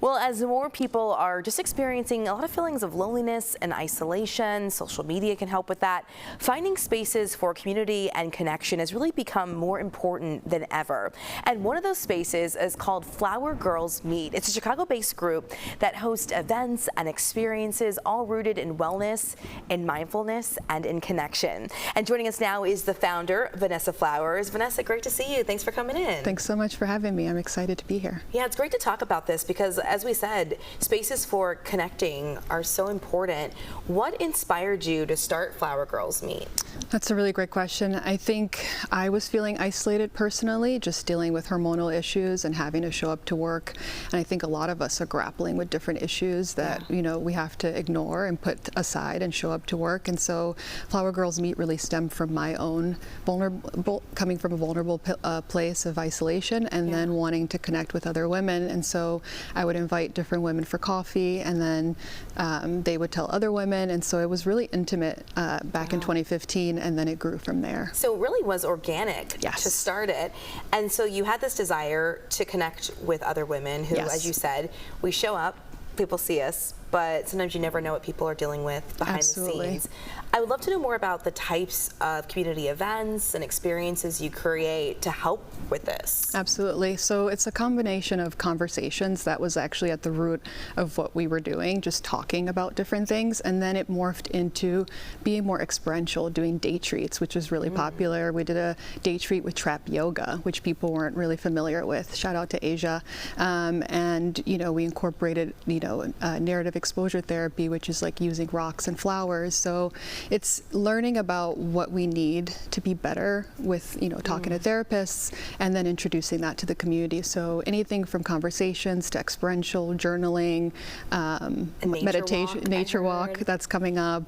Well, as more people are just experiencing a lot of feelings of loneliness and isolation, social media can help with that. Finding spaces for community and connection has really become more important than ever. And one of those spaces is called Flower Girls Meet. It's a Chicago-based group that hosts events and experiences all rooted in wellness, in mindfulness, and in connection. And joining us now is the founder, Vanessa Flowers. Vanessa, great to see you. Thanks for coming in. Thanks so much for having me. I'm excited to be here. Yeah, it's great to talk about this because, as we said, spaces for connecting are so important. What inspired you to start Flower Girls Meet? That's a really great question. I think I was feeling isolated personally, just dealing with hormonal issues and having to show up to work. And I think a lot of us are grappling with different issues that, you know, we have to ignore and put aside and show up to work. And so Flower Girls Meet really stemmed from my own coming from a vulnerable place of isolation and then wanting to connect with other women. And so I would invite different women for coffee, and then they would tell other women. And so it was really intimate back in 2015, and then it grew from there. So it really was organic to start it. And so you had this desire to connect with other women who, as you said, we show up, people see us, but sometimes you never know what people are dealing with behind the scenes. I would love to know more about the types of community events and experiences you create to help with this. Absolutely. So it's a combination of conversations that was actually at the root of what we were doing, just talking about different things, and then it morphed into being more experiential, doing day treats, which is really popular. We did a day treat with trap yoga, which people weren't really familiar with. Shout out to Asia. And, you know, we incorporated, you know, narrative exposure therapy, which is like using rocks and flowers. So it's learning about what we need to be better with, you know, talking to therapists, and then introducing that to the community. So anything from conversations to experiential journaling, meditation, nature walk that's coming up,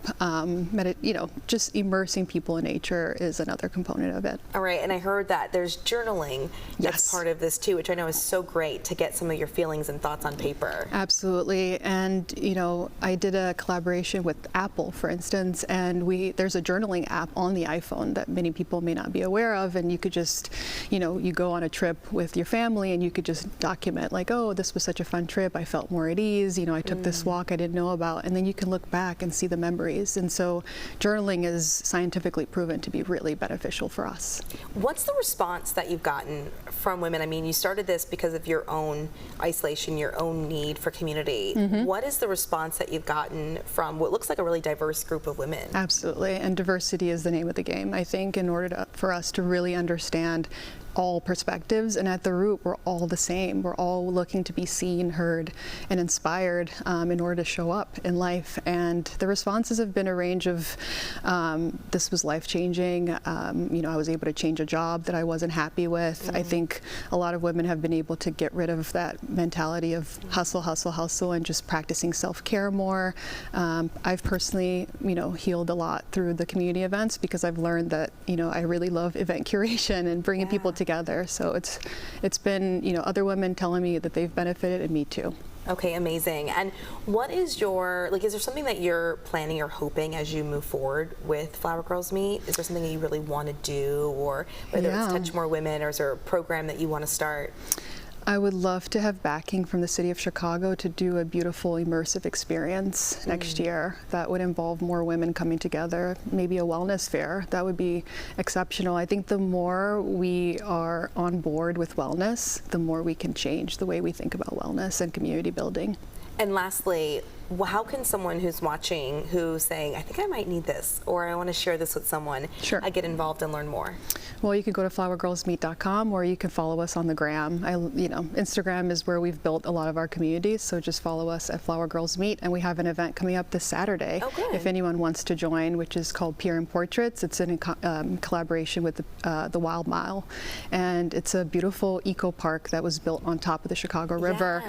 you know, just immersing people in nature is another component of it. All right, and I heard that there's journaling that's part of this too, which I know is so great to get some of your feelings and thoughts on paper. Absolutely. And you know, I did a collaboration with Apple, for instance, and there's a journaling app on the iPhone that many people may not be aware of, and you could just, you know, you go on a trip with your family and you could just document like, oh, this was such a fun trip, I felt more at ease, you know, I took this walk I didn't know about, and then you can look back and see the memories. And so journaling is scientifically proven to be really beneficial for us. What's the response that you've gotten from women? I mean, you started this because of your own isolation, your own need for community. What is the response that you've gotten from what looks like a really diverse group of women? Absolutely, and diversity is the name of the game. I think in order for us to really understand all perspectives, and at the root we're all the same. We're all looking to be seen, heard, and inspired in order to show up in life. And the responses have been a range of, this was life-changing. You know, I was able to change a job that I wasn't happy with. I think a lot of women have been able to get rid of that mentality of hustle, hustle, hustle, and just practicing self-care more. I've personally, you know, healed a lot through the community events because I've learned that, you know, I really love event curation and bringing people together. So it's been, you know, other women telling me that they've benefited, and me too. Okay, amazing. And what is your, like, is there something that you're planning or hoping as you move forward with Flower Girls Meet? Is there something that you really want to do, or whether it's touch more women, or is there a program that you want to start? I would love to have backing from the city of Chicago to do a beautiful immersive experience next year that would involve more women coming together, maybe a wellness fair. That would be exceptional. I think the more we are on board with wellness, the more we can change the way we think about wellness and community building. And lastly, how can someone who's watching, who's saying, I think I might need this, or I want to share this with someone, get involved and learn more? Well, you can go to flowergirlsmeet.com, or you can follow us on the gram. You know, Instagram is where we've built a lot of our communities, so just follow us at Flower Girls Meet. And we have an event coming up this Saturday, if anyone wants to join, which is called Peer and Portraits. It's in collaboration with the Wild Mile, and it's a beautiful eco park that was built on top of the Chicago River,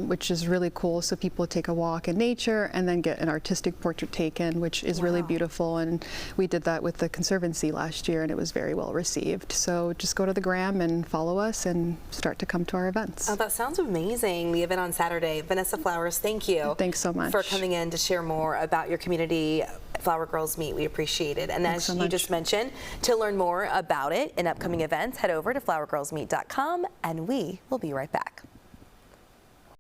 which is really cool. So people take a walk in nature and then get an artistic portrait taken, which is really beautiful. And we did that with the Conservancy last year, and it was very well received. So just go to the gram and follow us and start to come to our events. Oh, that sounds amazing. The event on Saturday. Vanessa Flowers, thank you. Thanks so much for coming in to share more about your community Flower Girls Meet. We appreciate it. And as you just mentioned, to learn more about it and upcoming events, head over to flowergirlsmeet.com, and we will be right back.